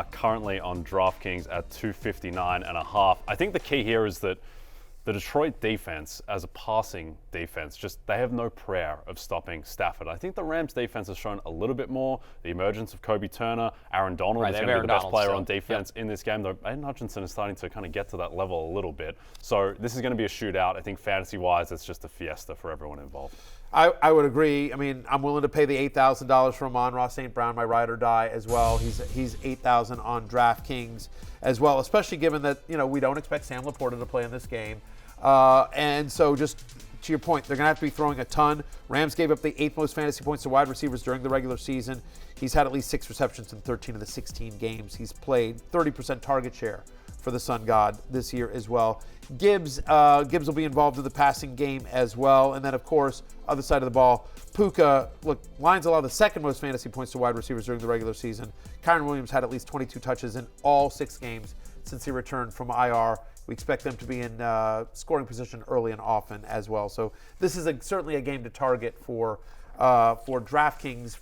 currently on DraftKings at 259.5. I think the key here is that the Detroit defense, as a passing defense, they have no prayer of stopping Stafford. I think the Rams defense has shown a little bit more. The emergence of Kobe Turner, Aaron Donald is going to be the best player on defense in this game, though Aiden Hutchinson is starting to kind of get to that level a little bit. So this is going to be a shootout. I think fantasy-wise, it's just a fiesta for everyone involved. I would agree. I mean, I'm willing to pay the $8,000 for Amon-Ra St. Brown, my ride or die as well. He's $8,000 on DraftKings as well, especially given that, we don't expect Sam Laporta to play in this game. And so just to your point, they're going to have to be throwing a ton. Rams gave up the 8th most fantasy points to wide receivers during the regular season. He's had at least 6 receptions in 13 of the 16 games he's played. 30% target share for the Sun God this year as well. Gibbs will be involved in the passing game as well. And then, of course, other side of the ball, Puka, Lions allow the 2nd most fantasy points to wide receivers during the regular season. Kyren Williams had at least 22 touches in all 6 games since he returned from IR. We expect them to be in scoring position early and often as well. So this is certainly a game to target for for DraftKings,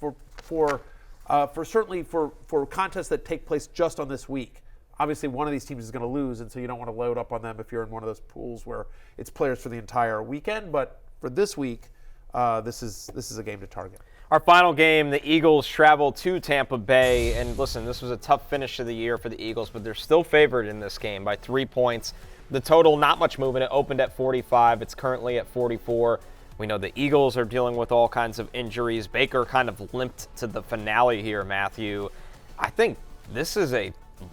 certainly for contests that take place just on this week. Obviously, one of these teams is going to lose, and so you don't want to load up on them if you're in one of those pools where it's players for the entire weekend. But for this week, this is a game to target. Our final game, the Eagles travel to Tampa Bay. And listen, this was a tough finish to the year for the Eagles, but they're still favored in this game by 3 points. The total, not much movement. It opened at 45. It's currently at 44. We know the Eagles are dealing with all kinds of injuries. Baker kind of limped to the finale here, Matthew. I think this is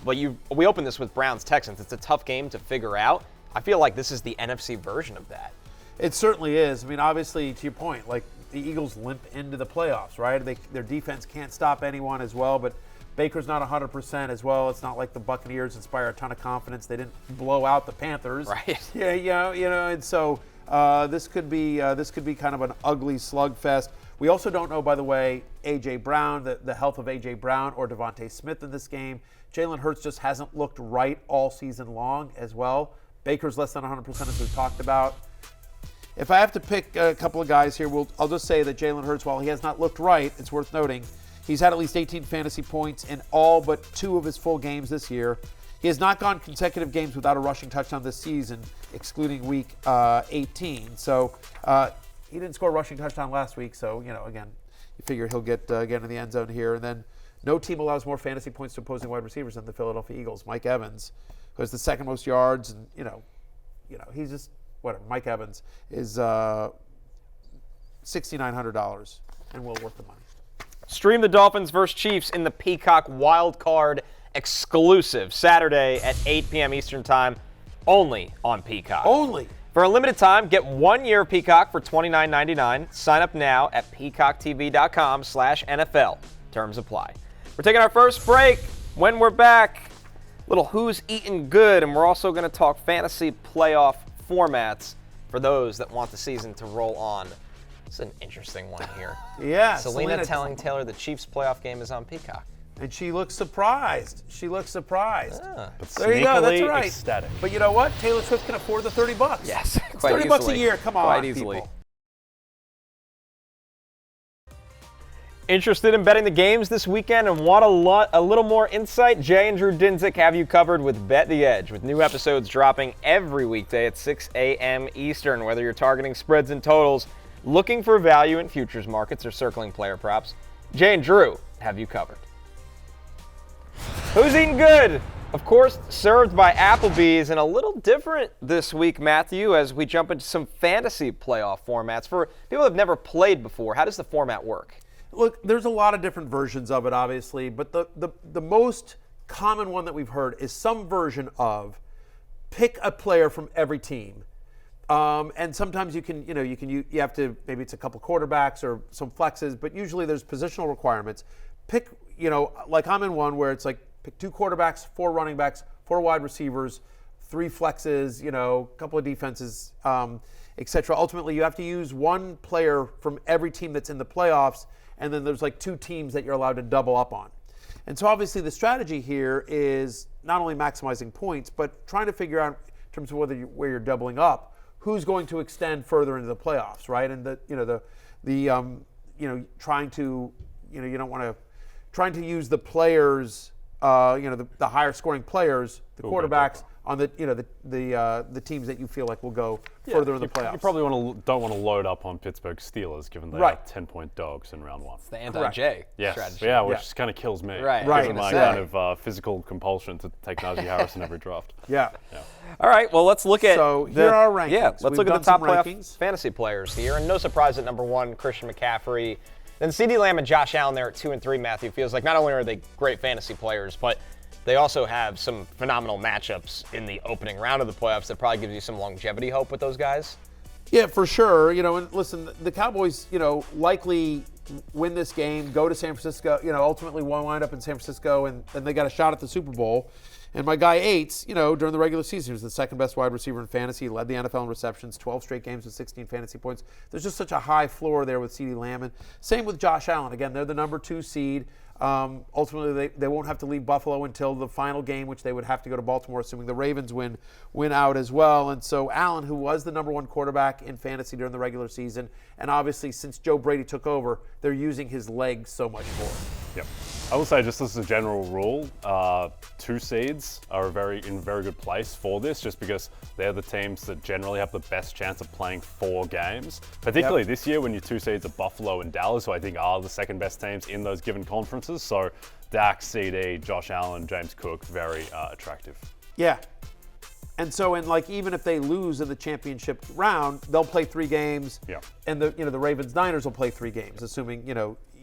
we opened this with Browns-Texans. It's a tough game to figure out. I feel like this is the NFC version of that. It certainly is. I mean, obviously, to your point, like the Eagles limp into the playoffs, right? Their defense can't stop anyone as well, but Baker's not 100% as well. It's not like the Buccaneers inspire a ton of confidence. They didn't blow out the Panthers, right? Yeah, and so this could be kind of an ugly slugfest. We also don't know, by the way, A.J. Brown, the health of A.J. Brown or Devontae Smith in this game. Jalen Hurts just hasn't looked right all season long as well. Baker's less than 100%, as we've talked about. If I have to pick a couple of guys here, I'll just say that Jalen Hurts, while he has not looked right, it's worth noting, he's had at least 18 fantasy points in all but 2 of his full games this year. He has not gone consecutive games without a rushing touchdown this season, excluding week 18. So he didn't score a rushing touchdown last week. So, again, you figure he'll get in the end zone here. And then no team allows more fantasy points to opposing wide receivers than the Philadelphia Eagles. Mike Evans, who has the second most yards, and he's just whatever. Mike Evans is $6,900 and well worth the money. Stream the Dolphins versus Chiefs in the Peacock Wild Card exclusive Saturday at 8 p.m. Eastern Time, only on Peacock. Only. For a limited time, get 1 year Peacock for $29.99. Sign up now at peacocktv.com/NFL. Terms apply. We're taking our first break. When we're back, little who's eating good, and we're also going to talk fantasy playoff formats for those that want the season to roll on. It's an interesting one here. Yeah. Selena telling Taylor the Chiefs playoff game is on Peacock. And she looks surprised. But there you go. That's right. Ecstatic. But you know what? Taylor Swift can afford the $30. Yes, quite $30 easily. A year. Come on, quite easily. People. Interested in betting the games this weekend and want a little more insight? Jay and Drew Dinsick have you covered with Bet the Edge, with new episodes dropping every weekday at 6 a.m. Eastern. Whether you're targeting spreads and totals, looking for value in futures markets, or circling player props, Jay and Drew have you covered. Who's eating good? Of course, served by Applebee's, and a little different this week, Matthew, as we jump into some fantasy playoff formats. For people who have never played before, how does the format work? Look, there's a lot of different versions of it, obviously, but the most common one that we've heard is some version of pick a player from every team. And sometimes you have to, maybe it's a couple quarterbacks or some flexes, but usually there's positional requirements. Pick, like I'm in one where it's like pick 2 quarterbacks, 4 running backs, 4 wide receivers, 3 flexes, a couple of defenses, etc. Ultimately, you have to use 1 player from every team that's in the playoffs, and then there's like 2 teams that you're allowed to double up on. And so obviously the strategy here is not only maximizing points, but trying to figure out in terms of where you're doubling up, who's going to extend further into the playoffs, right? And trying to use the players, the higher scoring players, the quarterbacks on the teams that you feel like will go further in the playoffs. You probably don't want to load up on Pittsburgh Steelers, given they are 10-point dogs in round 1. It's the anti-J strategy. Yeah, which kind of kills me. Right. Given my kind of physical compulsion to take Najee Harris in every draft. Yeah. All right, well, let's look at here are our rankings. Yeah, let's look at the top rankings. Fantasy players here. And no surprise at number 1, Christian McCaffrey. Then CeeDee Lamb and Josh Allen there at 2 and 3, Matthew. Feels like not only are they great fantasy players, but they also have some phenomenal matchups in the opening round of the playoffs that probably gives you some longevity hope with those guys. Yeah, for sure. And listen, the Cowboys, likely win this game, go to San Francisco, ultimately wind up in San Francisco, and then they got a shot at the Super Bowl. And my guy Yates, during the regular season, he was the second best wide receiver in fantasy. He led the NFL in receptions, 12 straight games with 16 fantasy points. There's just such a high floor there with CeeDee Lamb. And same with Josh Allen. Again, they're the number 2 seed. Ultimately, they won't have to leave Buffalo until the final game, which they would have to go to Baltimore, assuming the Ravens win out as well. And so Allen, who was the number one quarterback in fantasy during the regular season, and obviously since Joe Brady took over, they're using his legs so much more. Yep. I will say, just as a general rule, 2 seeds are in very good place for this, just because they're the teams that generally have the best chance of playing 4 games. Particularly this year, when your 2 seeds are Buffalo and Dallas, who I think are the second best teams in those given conferences. So Dak, CeeDee, Josh Allen, James Cook, very attractive. Yeah. And so, even if they lose in the championship round, they'll play 3 games. Yeah. And the Ravens-Niners will play 3 games, assuming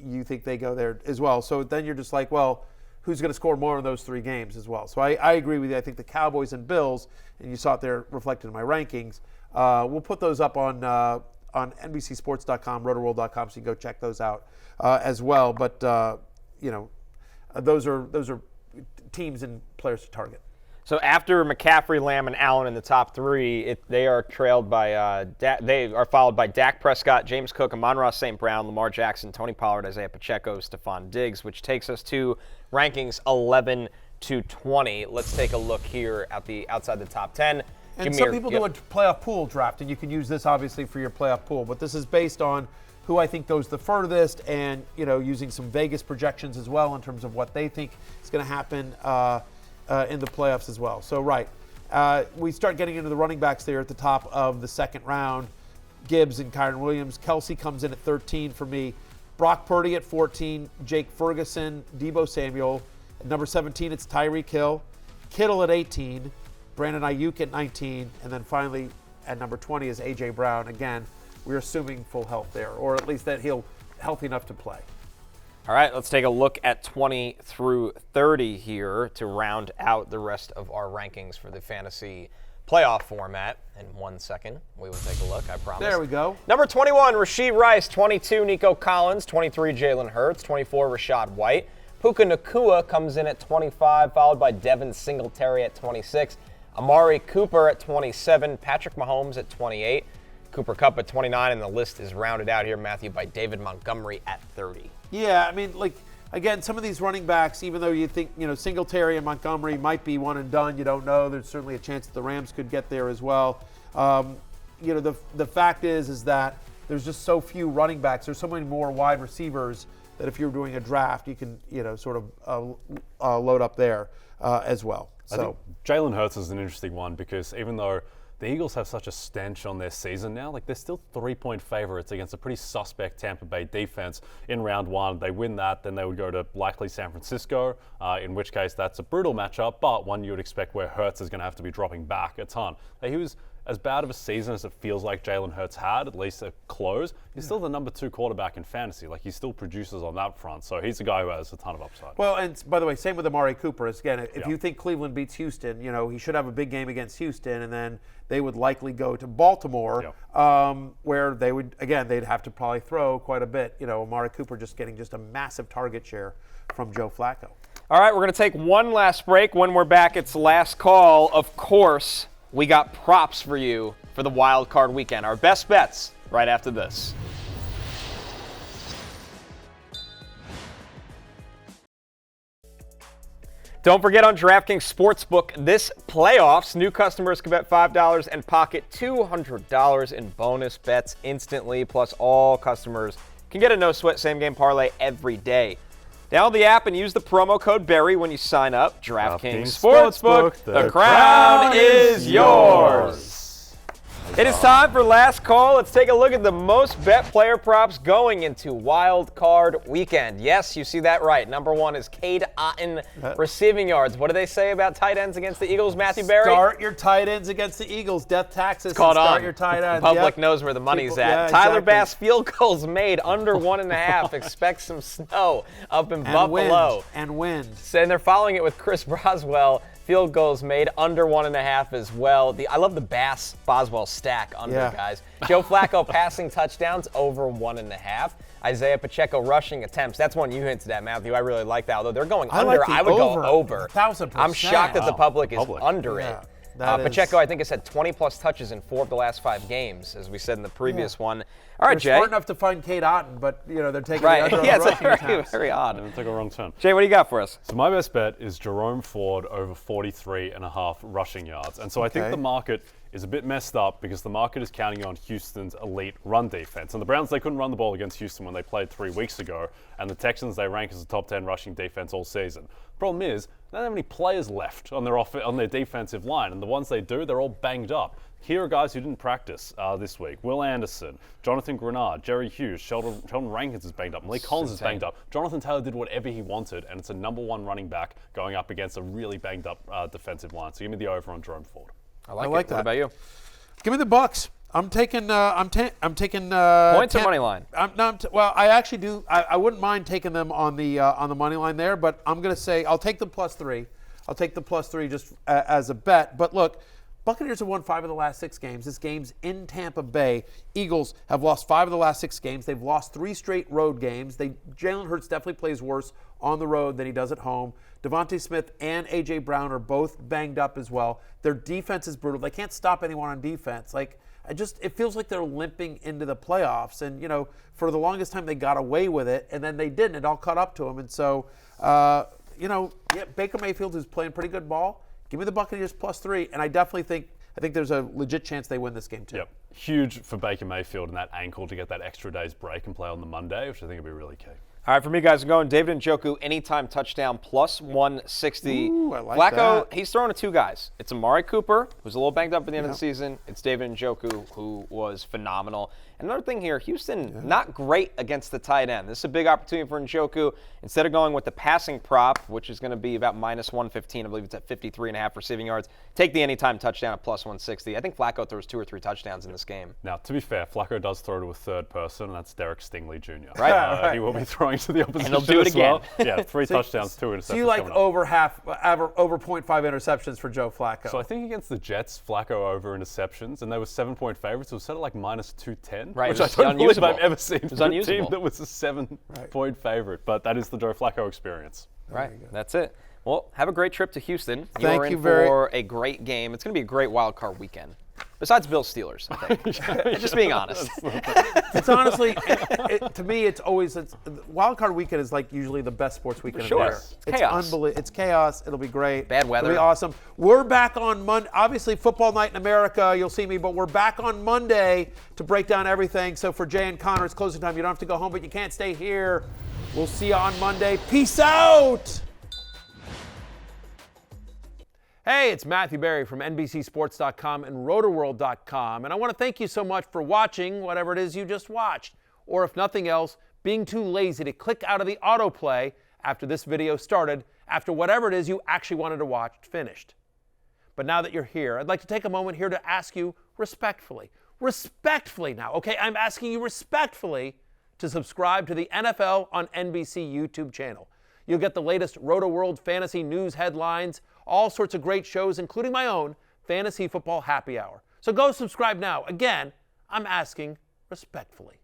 you think they go there as well. So then you're just like, well, who's going to score more in those 3 games as well? So I agree with you. I think the Cowboys and Bills, and you saw it there reflected in my rankings. We'll put those up on NBCSports.com, Rotoworld.com, so you can go check those out as well. But those are teams and players to target. So after McCaffrey, Lamb, and Allen in the top 3, they are trailed by they are followed by Dak Prescott, James Cook, Amon-Ra St. Brown, Lamar Jackson, Tony Pollard, Isaiah Pacheco, Stephon Diggs, which takes us to rankings 11 to 20. Let's take a look here at the outside the top 10. And some people do a playoff pool draft, and you can use this obviously for your playoff pool, but this is based on who I think goes the furthest, and using some Vegas projections as well in terms of what they think is going to happen in the playoffs as well. So, we start getting into the running backs there at the top of the second round. Gibbs and Kyren Williams. Kelsey comes in at 13 for me. Brock Purdy at 14. Jake Ferguson, Deebo Samuel. At number 17, it's Tyreek Hill. Kittle at 18. Brandon Ayuk at 19. And then finally, at number 20 is A.J. Brown. Again, we're assuming full health there, or at least that he'll healthy enough to play. All right, let's take a look at 20 through 30 here to round out the rest of our rankings for the fantasy playoff format. In 1 second, we will take a look, I promise. There we go. Number 21, Rashee Rice. 22, Nico Collins. 23, Jalen Hurts. 24, Rashad White. Puka Nacua comes in at 25, followed by Devin Singletary at 26. Amari Cooper at 27. Patrick Mahomes at 28. Cooper Kupp at 29, and the list is rounded out here, Matthew, by David Montgomery at 30. Yeah, I mean, again, some of these running backs, even though you think, Singletary and Montgomery might be one and done, you don't know. There's certainly a chance that the Rams could get there as well. The fact is that there's just so few running backs. There's so many more wide receivers that if you're doing a draft, you can, sort of load up there as well. I think Jalen Hurts is an interesting one, because even though the Eagles have such a stench on their season now, they're still 3-point favorites against a pretty suspect Tampa Bay defense in round 1. They win that, then they would go to likely San Francisco, in which case that's a brutal matchup, but one you would expect where Hurts is going to have to be dropping back a ton. He was as bad of a season as it feels like Jalen Hurts had, at least at close. He's still the number 2 quarterback in fantasy. He still produces on that front, so he's a guy who has a ton of upside. Well, and by the way, same with Amari Cooper. Again, if you think Cleveland beats Houston, he should have a big game against Houston, and then they would likely go to Baltimore, where they'd have to probably throw quite a bit. Amari Cooper just getting a massive target share from Joe Flacco. All right, we're going to take one last break. When we're back, it's last call. Of course, we got props for you for the wild card weekend. Our best bets right after this. Don't forget, on DraftKings Sportsbook this playoffs, new customers can bet $5 and pocket $200 in bonus bets instantly. Plus, all customers can get a no-sweat same-game parlay every day. Download the app and use the promo code Barry when you sign up. DraftKings Sportsbook, the crown is yours. It is time for last call. Let's take a look at the most bet player props going into wild card weekend. Yes, you see that right. Number 1 is Cade Otton receiving yards. What do they say about tight ends against the Eagles, Matthew Berry? Start your tight ends against the Eagles. Death taxes. Start your tight ends. The public knows where the money's at. Yeah, Tyler exactly. Bass field goals made under 1.5. Expect some snow up in Buffalo. And wind. And they're following it with Chris Boswell. Field goals made under 1.5 as well. I love the Bass-Boswell stack under, guys. Joe Flacco passing touchdowns over 1.5. Isaiah Pacheco rushing attempts. That's one you hinted at, Matthew. I really like that. Although they're going under, I would go over. 1,000%. I'm shocked that the public is under it. Pacheco, I think, has had 20-plus touches in 4 of the last 5 games, as we said in the previous one. All right, They're Jay. smart enough to find Kate Otten, but they're taking Right. the other Yeah, it's rushing very, attempts. very odd. And took a wrong turn. Jay, what do you got for us? So my best bet is Jerome Ford over 43.5 rushing yards. And so I think Okay. the market is a bit messed up because the market is counting on Houston's elite run defense. And the Browns, they couldn't run the ball against Houston when they played 3 weeks ago. And the Texans, they rank as a top 10 rushing defense all season. The problem is, they don't have any players left on their defensive line. And the ones they do, they're all banged up. Here are guys who didn't practice this week. Will Anderson, Jonathan Grenard, Jerry Hughes, Sheldon Rankins is banged up, Malik Collins is banged up. Jonathan Taylor did whatever he wanted, and it's a number 1 running back going up against a really banged up defensive line. So give me the over on Jerome Ford. I like like it. that. What about you? Give me the Bucs. I'm taking. I'm taking Points or money line? Well, I actually do. I wouldn't mind taking them on the money line there, but I'm going to say I'll take the +3. I'll take the +3 just as a bet. But look, Buccaneers have won 5 of the last 6 games. This game's in Tampa Bay. Eagles have lost 5 of the last 6 games. They've lost 3 straight road games. Jalen Hurts definitely plays worse on the road than he does at home. Devontae Smith and A.J. Brown are both banged up as well. Their defense is brutal. They can't stop anyone on defense. It feels like they're limping into the playoffs. And, for the longest time they got away with it, and then they didn't. It all caught up to them. And so, Baker Mayfield is playing pretty good ball. Give me the Buccaneers +3, and I definitely think there's a legit chance they win this game too. Yep. Huge for Baker Mayfield and that ankle to get that extra day's break and play on the Monday, which I think will be really key. All right, for me, guys, I'm going David Njoku anytime touchdown +160. Ooh, I like Flacco, that. he's throwing to 2 guys. It's Amari Cooper, who's a little banged up at the end of the season. It's David Njoku, who was phenomenal. And another thing here, Houston, not great against the tight end. This is a big opportunity for Njoku. Instead of going with the passing prop, which is going to be about -115, I believe it's at 53.5 receiving yards, take the anytime touchdown at +160. I think Flacco throws 2 or 3 touchdowns in this game. Now, to be fair, Flacco does throw to a third person, and that's Derek Stingley Jr. Right. He will be throwing to the opposition And he'll do it as well. again. Yeah, 3 touchdowns, 2 interceptions. So you like coming up. over 0.5 interceptions for Joe Flacco? So I think against the Jets, Flacco over interceptions, and they were 7-point favorites. It was set at like -210, Right, which it I was don't believe unusable. I've ever seen was for a team unusable. that was a 7-point favorite. But that is the Joe Flacco experience. Right, that's it. Well, have a great trip to Houston. Thank are in you very- for a great game. It's going to be a great wild card weekend. Besides Bills Steelers, I think. Just being honest. It's honestly, to me, it's wild card weekend is like usually the best sports weekend sure. of the year. It's chaos. It's chaos. It'll be great. Bad weather. It'll be awesome. We're back on Monday. Obviously, football night in America, you'll see me, but we're back on Monday to break down everything. So for Jay and Connor, it's closing time. You don't have to go home, but you can't stay here. We'll see you on Monday. Peace out. Hey, it's Matthew Berry from NBCSports.com and Rotoworld.com, and I want to thank you so much for watching whatever it is you just watched, or if nothing else, being too lazy to click out of the autoplay after this video started, after whatever it is you actually wanted to watch finished. But now that you're here, I'd like to take a moment here to ask you respectfully now, okay? I'm asking you respectfully to subscribe to the NFL on NBC YouTube channel. You'll get the latest Rotoworld fantasy news headlines, all sorts of great shows, including my own Fantasy Football Happy Hour. So go subscribe now. Again, I'm asking respectfully.